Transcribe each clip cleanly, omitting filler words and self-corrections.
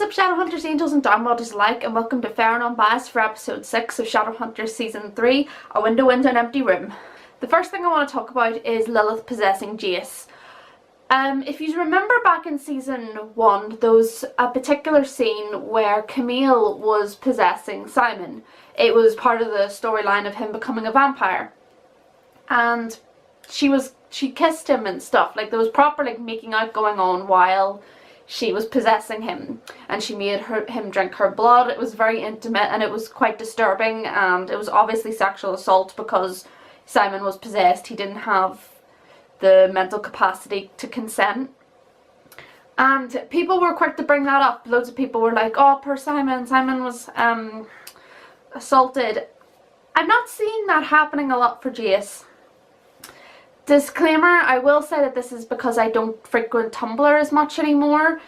up, Shadowhunters, Angels and Downworlders alike, and welcome to Fair and Unbiased for episode 6 of Shadowhunters season 3, A Window into an Empty Room. The first thing I want to talk about is Lilith possessing Jace. If you remember back in season 1, there was a particular scene where Camille was possessing Simon. It was part of the storyline of him becoming a vampire. And she kissed him and stuff, like there was proper making out going on while she was possessing him, and she made him drink her blood. It was very intimate and it was quite disturbing, and it was obviously sexual assault because Simon was possessed. He didn't have the mental capacity to consent. And people were quick to bring that up. Loads of people were like, oh, poor Simon, Simon was assaulted. I'm not seeing that happening a lot for Jace. Disclaimer, I will say that this is because I don't frequent Tumblr as much anymore.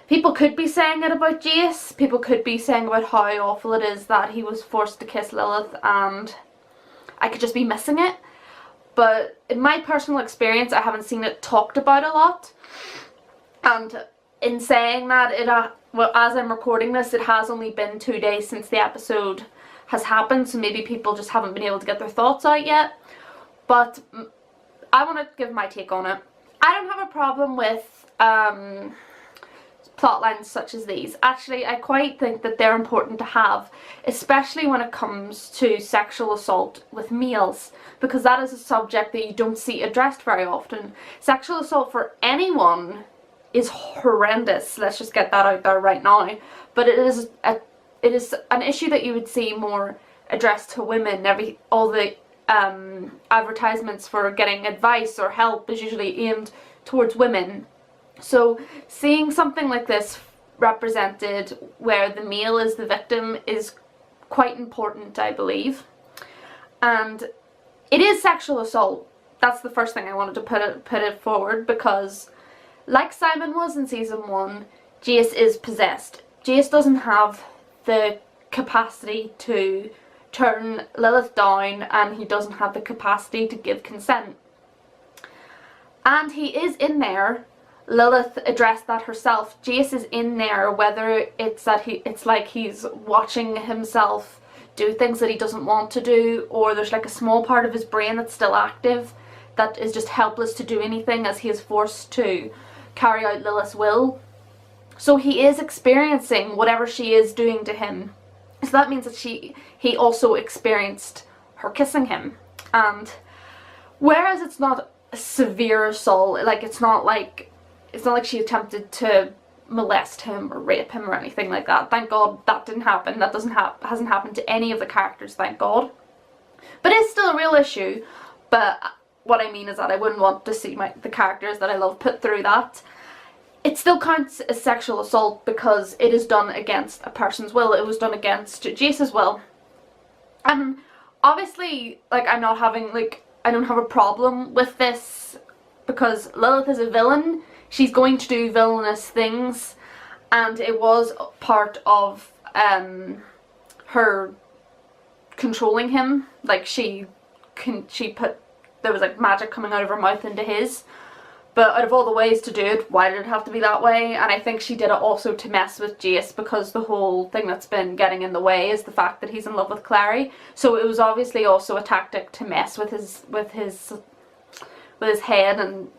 People could be saying it about Jace. People could be saying about how awful it is that he was forced to kiss Lilith, and I could just be missing it. But in my personal experience, I haven't seen it talked about a lot. And in saying that, well, as I'm recording this, it has only been 2 days since the episode has happened, so maybe people just haven't been able to get their thoughts out yet. But I want to give my take on it. I don't have a problem with plot lines such as these. Actually, I quite think that they're important to have, especially when it comes to sexual assault with males, because that is a subject that you don't see addressed very often. Sexual assault for anyone is horrendous. Let's just get that out there right now. But it is an issue that you would see more addressed to women. All the advertisements for getting advice or help is usually aimed towards women. So seeing something like this represented where the male is the victim is quite important, I believe. And it is sexual assault. That's the first thing I wanted to put it forward, because like Simon was in season 1, Jace is possessed. Jace doesn't have the capacity to turn Lilith down, and he doesn't have the capacity to give consent. And he is in there. Lilith addressed that herself. Jace is in there, whether it's that it's like he's watching himself do things that he doesn't want to do, or there's like a small part of his brain that's still active that is just helpless to do anything as he is forced to carry out Lilith's will. So he is experiencing whatever she is doing to him. So that means that he also experienced her kissing him. And whereas it's not a severe assault, like it's not like she attempted to molest him or rape him or anything like that. Thank God that didn't happen. That hasn't happened to any of the characters, thank God. But it's still a real issue. But what I mean is that I wouldn't want to see the characters that I love put through that. It still counts as sexual assault because it is done against a person's will. It was done against Jace's will. And obviously, I don't have a problem with this because Lilith is a villain. She's going to do villainous things, and it was part of her controlling him. Like there was like magic coming out of her mouth into his. But out of all the ways to do it, why did it have to be that way? And I think she did it also to mess with Jace, because the whole thing that's been getting in the way is the fact that he's in love with Clary. So it was obviously also a tactic to mess with his head and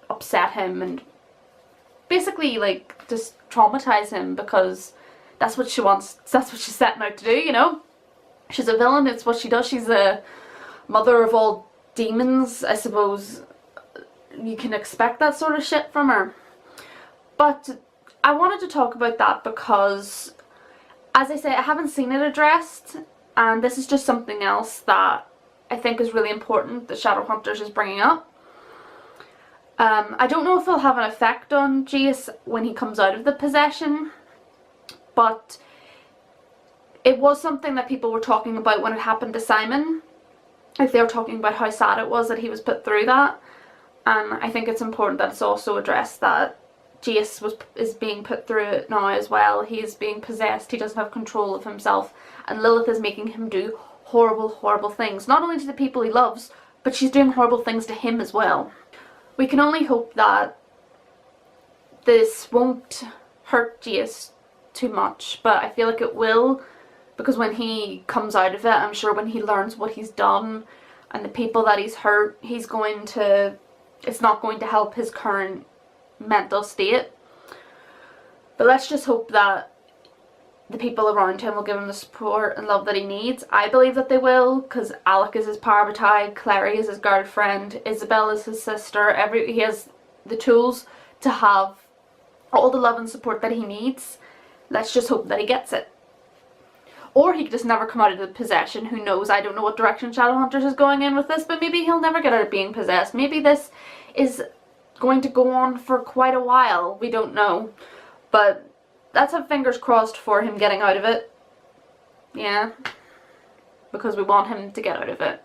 upset him and basically just traumatize him, because that's what she wants. That's what she's setting out to do, you know? She's a villain, it's what she does. She's the mother of all demons, I suppose. You can expect that sort of shit from her. But I wanted to talk about that because, as I say, I haven't seen it addressed, and this is just something else that I think is really important that Shadowhunters is bringing up. I don't know if it'll have an effect on Jace when he comes out of the possession, but it was something that people were talking about when it happened to Simon. Like, they were talking about how sad it was that he was put through that. And I think it's important that it's also addressed that Jace is being put through it now as well. He is being possessed. He doesn't have control of himself. And Lilith is making him do horrible, horrible things. Not only to the people he loves, but she's doing horrible things to him as well. We can only hope that this won't hurt Jace too much, but I feel like it will, because when he comes out of it, I'm sure when he learns what he's done and the people that he's hurt, it's not going to help his current mental state. But let's just hope that the people around him will give him the support and love that he needs. I believe that they will, because Alec is his parabatai, Clary is his girlfriend, Isabel is his sister. He has the tools to have all the love and support that he needs. Let's just hope that he gets it. Or he could just never come out of the possession. Who knows? I don't know what direction Shadowhunters is going in with this, but maybe he'll never get out of being possessed. Maybe this is going to go on for quite a while. We don't know. But let's have fingers crossed for him getting out of it. Yeah. Because we want him to get out of it.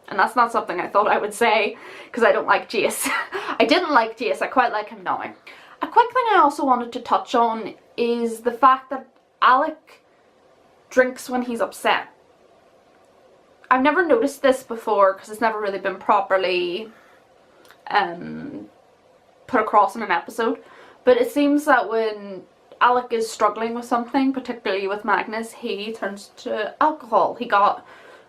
And that's not something I thought I would say, because I don't like Jace. I didn't like Jace. I quite like him now. A quick thing I also wanted to touch on is the fact that Alec drinks when he's upset. I've never noticed this before because it's never really been properly put across in an episode, but it seems that when Alec is struggling with something, particularly with Magnus, he turns to alcohol. He got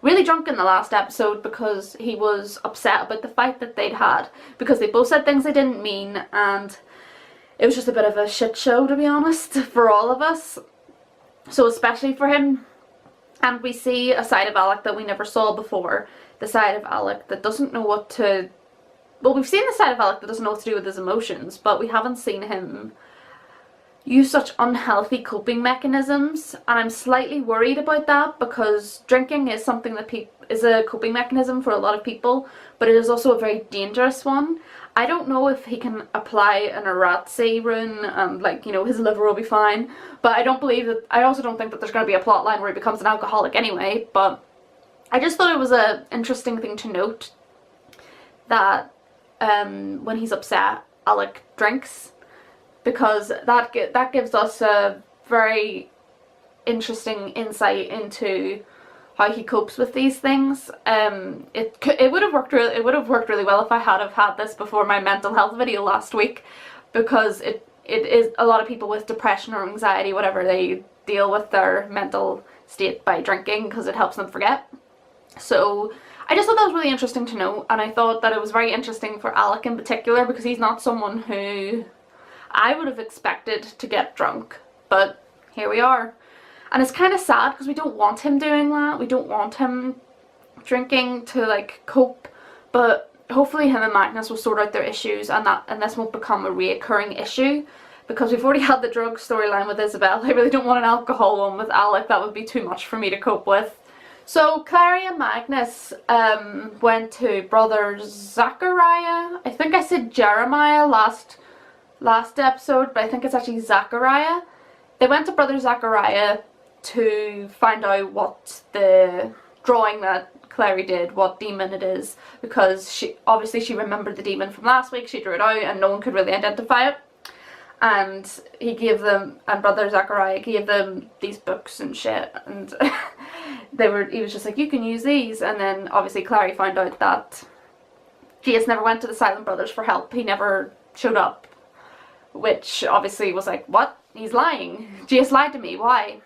really drunk in the last episode because he was upset about the fight that they'd had, because they both said things they didn't mean, and it was just a bit of a shit show, to be honest, for all of us. So especially for him. And we see a side of Alec that we never saw before. The side of Alec that doesn't know what to... Well, we've seen the side of Alec that doesn't know what to do with his emotions, but we haven't seen him use such unhealthy coping mechanisms. And I'm slightly worried about that, because drinking is something that is a coping mechanism for a lot of people, but it is also a very dangerous one. I don't know if he can apply an Aratsi rune and, like, you know, his liver will be fine. But I also don't think that there's going to be a plot line where he becomes an alcoholic anyway. But I just thought it was an interesting thing to note that when he's upset, Alec drinks. Because that gives us a very interesting insight into how he copes with these things. It would have worked really well if I had this before my mental health video last week, because it is a lot of people with depression or anxiety, whatever, they deal with their mental state by drinking because it helps them forget. So I just thought that was really interesting to know, and I thought that it was very interesting for Alec in particular, because he's not someone who I would have expected to get drunk, but here we are. And it's kind of sad because we don't want him doing that. We don't want him drinking to, like, cope. But hopefully him and Magnus will sort out their issues, and this won't become a reoccurring issue. Because we've already had the drug storyline with Isabel. I really don't want an alcohol one with Alec. That would be too much for me to cope with. So Clary and Magnus went to Brother Zachariah. I think I said Jeremiah last episode, but I think it's actually Zachariah. They went to Brother Zachariah to find out what the drawing that Clary did, what demon it is, because she remembered the demon from last week. She drew it out and no one could really identify it. And Brother Zachariah gave them these books and shit, and he was just like, you can use these. And then obviously Clary found out that Jace never went to the Silent Brothers for help. He never showed up, which obviously was like, what? He's lying. Jace lied to me. Why?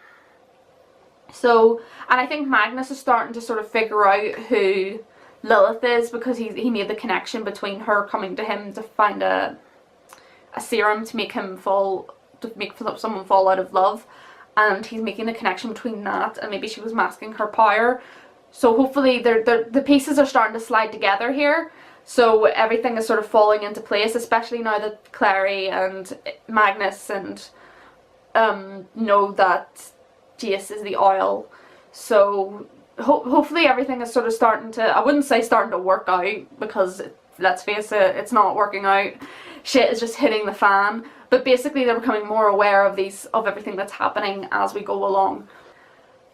So, and I think Magnus is starting to sort of figure out who Lilith is, because he made the connection between her coming to him to find a serum to make someone fall out of love, and he's making the connection between that and maybe she was masking her power. So hopefully the pieces are starting to slide together here, so everything is sort of falling into place, especially now that Clary and Magnus and know that Jace is the oil. So hopefully everything is sort of starting to, I wouldn't say starting to work out, because let's face it, it's not working out. Shit is just hitting the fan. But basically they're becoming more aware of everything that's happening as we go along.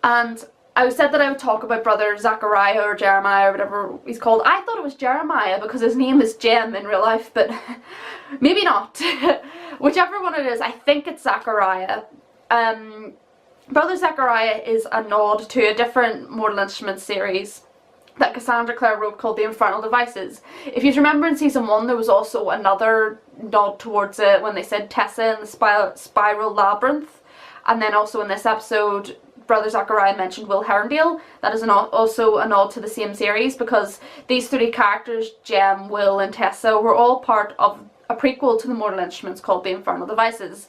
And I said that I would talk about Brother Zachariah or Jeremiah or whatever he's called. I thought it was Jeremiah because his name is Jem in real life, but maybe not. Whichever one it is, I think it's Zachariah. Brother Zachariah is a nod to a different Mortal Instruments series that Cassandra Clare wrote called The Infernal Devices. If you remember in season 1, there was also another nod towards it when they said Tessa in the Spiral Labyrinth, And then also in this episode, Brother Zachariah mentioned Will Herondale. That is also a nod to the same series, because these three characters, Jem, Will and Tessa, were all part of a prequel to the Mortal Instruments called The Infernal Devices.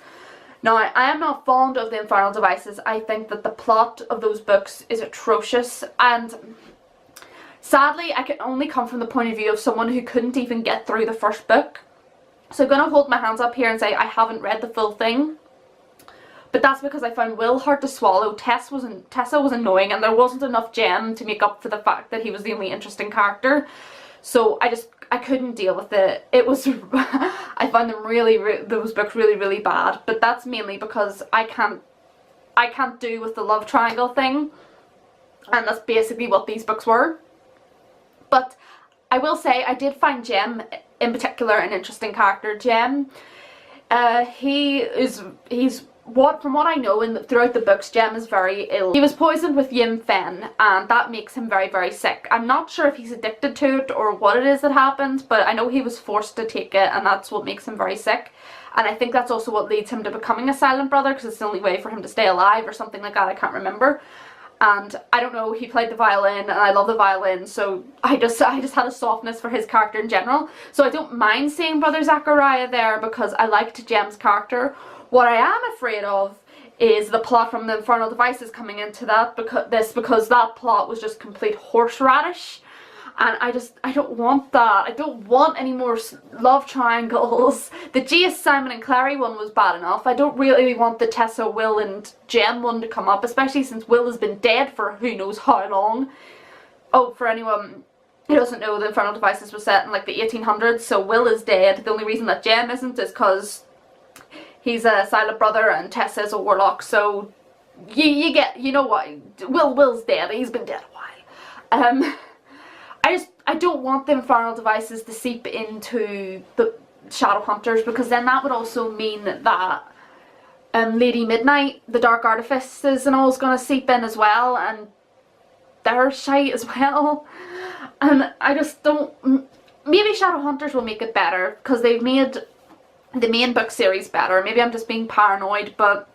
Now, I am not fond of The Infernal Devices. I think that the plot of those books is atrocious, and sadly I can only come from the point of view of someone who couldn't even get through the first book. So I'm going to hold my hands up here and say I haven't read the full thing. But that's because I found Will hard to swallow, Tessa was annoying, and there wasn't enough Jem to make up for the fact that he was the only interesting character. So I couldn't deal with it. It was, I found them those books really bad. But that's mainly because I can't do with the love triangle thing. And that's basically what these books were. But I will say I did find Jem in particular an interesting character. Jem, from what I know, throughout the books, Jem is very ill. He was poisoned with yin fen, and that makes him very sick. I'm not sure if he's addicted to it or what it is that happened, but I know he was forced to take it, and that's what makes him very sick. And I think that's also what leads him to becoming a silent brother, because it's the only way for him to stay alive or something like that. I can't remember. And I don't know, he played the violin, and I love the violin, so I just had a softness for his character in general. So I don't mind seeing Brother Zachariah there, because I liked Jem's character. What I am afraid of is the plot from the Infernal Devices coming into that, because that plot was just complete horseradish. And I don't want that. I don't want any more love triangles. The G.S. Simon and Clary one was bad enough. I don't really want the Tessa, Will and Jem one to come up, especially since Will has been dead for who knows how long. Oh, for anyone who doesn't know, the Infernal Devices was set in like the 1800s, so Will is dead. The only reason that Jem isn't is because he's a silent brother and Tessa is a warlock, so you know what, Will's dead. He's been dead a while. I don't want the Infernal Devices to seep into the Shadowhunters, because then that would also mean that Lady Midnight, the Dark Artifices and all is going to seep in as well, and they're shite as well. And I just don't, maybe Shadowhunters will make it better, because they've made the main book series better. Maybe I'm just being paranoid, but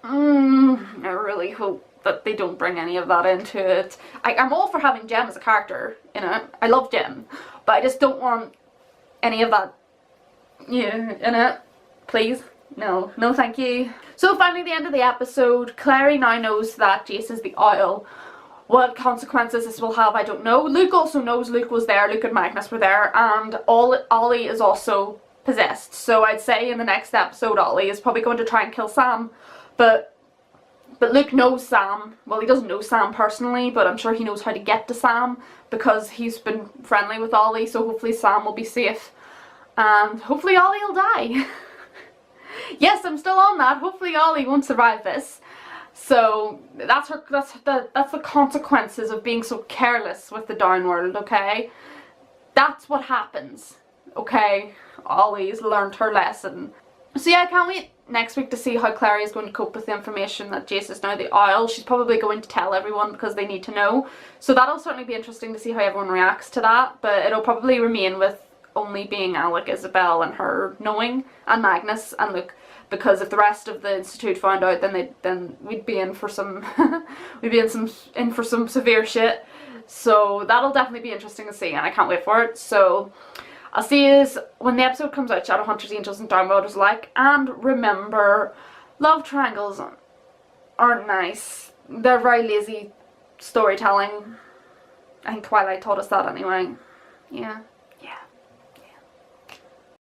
I really hope that they don't bring any of that into it. I'm all for having Jem as a character in it. I love Jem, but I just don't want any of that in it. Please. No thank you. So finally, the end of the episode, Clary now knows that Jace is the Owl. What consequences this will have, I don't know. Luke also knows. Luke was there, Luke and Magnus were there, and Ollie is also possessed. So I'd say in the next episode Ollie is probably going to try and kill Sam, but Luke knows Sam. Well, he doesn't know Sam personally, but I'm sure he knows how to get to Sam because he's been friendly with Ollie, so hopefully Sam will be safe. And hopefully Ollie will die. Yes, I'm still on that. Hopefully Ollie won't survive this. So that's the consequences of being so careless with the downworld, okay? That's what happens, okay? Ollie's learned her lesson. So yeah, I can't wait next week to see how Clary is going to cope with the information that Jace is now the Owl. She's probably going to tell everyone because they need to know. So that'll certainly be interesting to see how everyone reacts to that, but it'll probably remain with only being Alec, Isabel and her knowing, and Magnus and Luke, because if the rest of the Institute found out, then we'd be in for some in for some severe shit. So that'll definitely be interesting to see, and I can't wait for it. So I'll see you when the episode comes out, Shadowhunters, Angels and Downworlders alike. And remember, love triangles aren't nice. They're very lazy storytelling. I think Twilight taught us that anyway. Yeah.